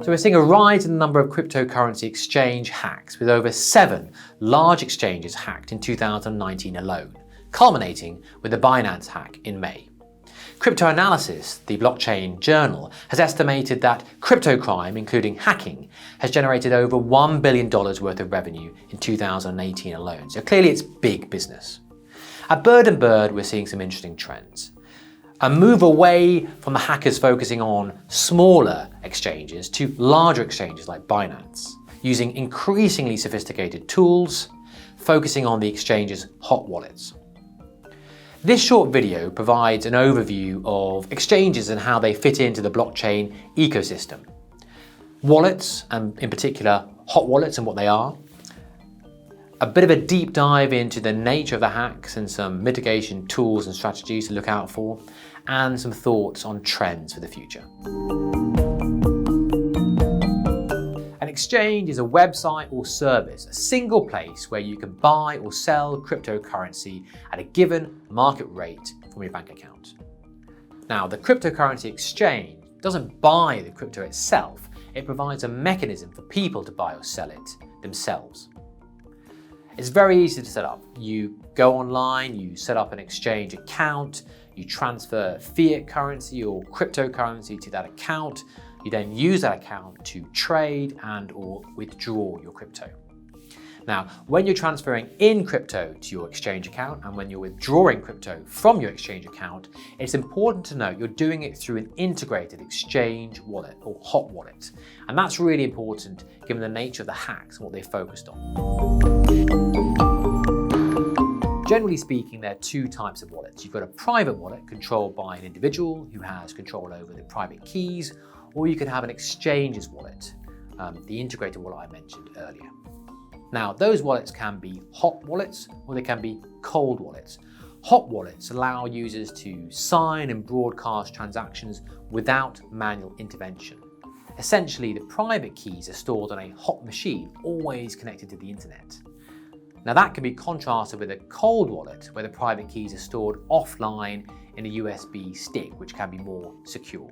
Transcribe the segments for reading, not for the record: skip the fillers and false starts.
So we're seeing a rise in the number of cryptocurrency exchange hacks, with over 7 large exchanges hacked in 2019 alone, culminating with the Binance hack in May. Crypto Analysis, the blockchain journal, has estimated that crypto crime, including hacking, has generated over $1 billion worth of revenue in 2018 alone. So clearly it's big business. At Bird & Bird, we're seeing some interesting trends. A move away from the hackers focusing on smaller exchanges to larger exchanges like Binance, using increasingly sophisticated tools, focusing on the exchange's hot wallets. This short video provides an overview of exchanges and how they fit into the blockchain ecosystem. Wallets, and in particular hot wallets and what they are. A bit of a deep dive into the nature of the hacks and some mitigation tools and strategies to look out for, and some thoughts on trends for the future. An exchange is a website or service, a single place where you can buy or sell cryptocurrency at a given market rate from your bank account. Now, the cryptocurrency exchange doesn't buy the crypto itself, it provides a mechanism for people to buy or sell it themselves. It's very easy to set up. You go online, you set up an exchange account, you transfer fiat currency or cryptocurrency to that account. You then use that account to trade and or withdraw your crypto. Now, when you're transferring in crypto to your exchange account and when you're withdrawing crypto from your exchange account, it's important to note you're doing it through an integrated exchange wallet or hot wallet. And that's really important given the nature of the hacks and what they focused on. Generally speaking, there are 2 types of wallets. You've got a private wallet controlled by an individual who has control over the private keys, or you can have an exchange's wallet, the integrated wallet I mentioned earlier. Now, those wallets can be hot wallets or they can be cold wallets. Hot wallets allow users to sign and broadcast transactions without manual intervention. Essentially, the private keys are stored on a hot machine, always connected to the internet. Now, that can be contrasted with a cold wallet where the private keys are stored offline in a USB stick, which can be more secure.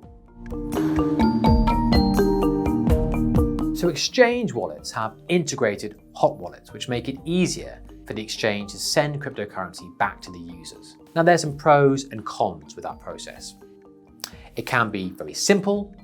So exchange wallets have integrated hot wallets, which make it easier for the exchange to send cryptocurrency back to the users. Now, there's some pros and cons with that process. It can be very simple.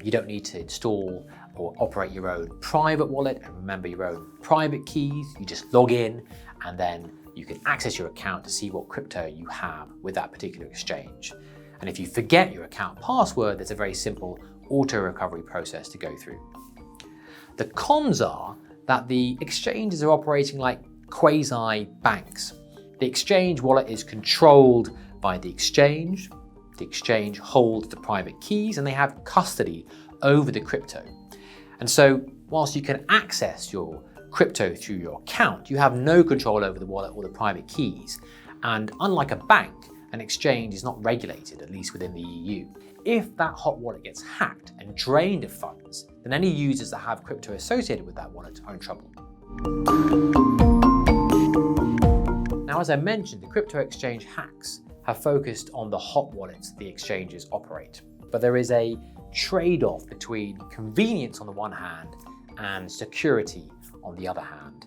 You don't need to install or operate your own private wallet and remember your own private keys. You just log in and then you can access your account to see what crypto you have with that particular exchange. And if you forget your account password, there's a very simple auto recovery process to go through. The cons are that the exchanges are operating like quasi-banks. The exchange wallet is controlled by the exchange holds the private keys and they have custody over the crypto. And so whilst you can access your crypto through your account, you have no control over the wallet or the private keys. And unlike a bank, an exchange is not regulated, at least within the EU. If that hot wallet gets hacked and drained of funds, then any users that have crypto associated with that wallet are in trouble. Now, as I mentioned, the crypto exchange hacks have focused on the hot wallets the exchanges operate. But there is a trade-off between convenience on the one hand and security on the other hand,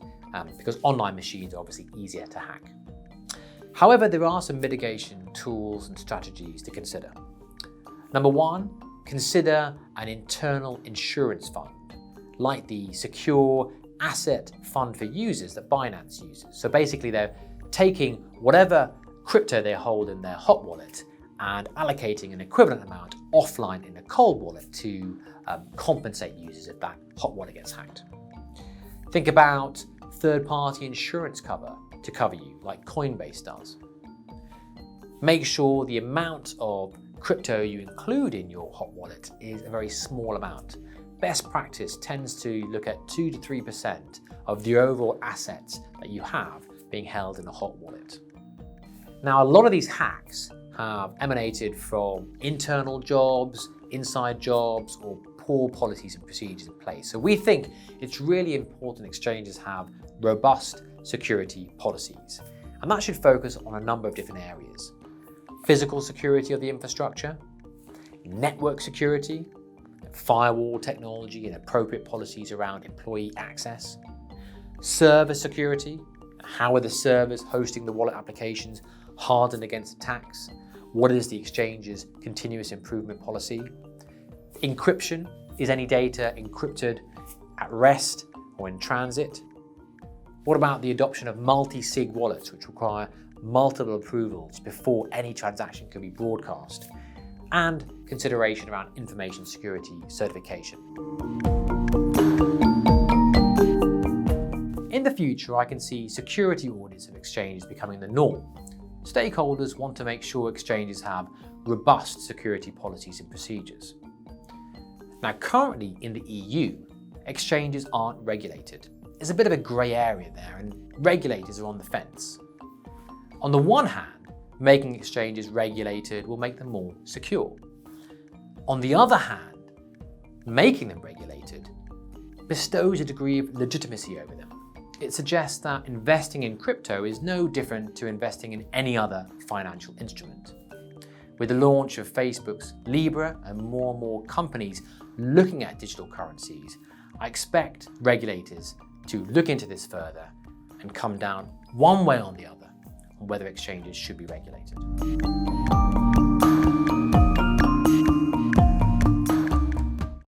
because online machines are obviously easier to hack. However, there are some mitigation tools and strategies to consider. Number 1, consider an internal insurance fund, like the secure asset fund for users that Binance uses. So basically they're taking whatever crypto they hold in their hot wallet and allocating an equivalent amount offline in a cold wallet to compensate users if that hot wallet gets hacked. Think about third-party insurance cover to cover you, like Coinbase does. Make sure the amount of crypto you include in your hot wallet is a very small amount. Best practice tends to look at 2 to 3% of the overall assets that you have being held in a hot wallet. Now, a lot of these hacks have emanated from internal jobs, inside jobs, or poor policies and procedures in place. So we think it's really important exchanges have robust security policies. And that should focus on a number of different areas. Physical security of the infrastructure, network security, firewall technology and appropriate policies around employee access, server security, how are the servers hosting the wallet applications hardened against attacks, what is the exchange's continuous improvement policy, encryption, is any data encrypted at rest or in transit? What about the adoption of multi-sig wallets, which require multiple approvals before any transaction can be broadcast? And consideration around information security certification. In the future, I can see security audits of exchanges becoming the norm. Stakeholders want to make sure exchanges have robust security policies and procedures. Now, currently in the EU, exchanges aren't regulated. There's a bit of a grey area there, and regulators are on the fence. On the one hand, making exchanges regulated will make them more secure. On the other hand, making them regulated bestows a degree of legitimacy over them. It suggests that investing in crypto is no different to investing in any other financial instrument. With the launch of Facebook's Libra and more companies looking at digital currencies, I expect regulators to look into this further and come down one way or the other on whether exchanges should be regulated.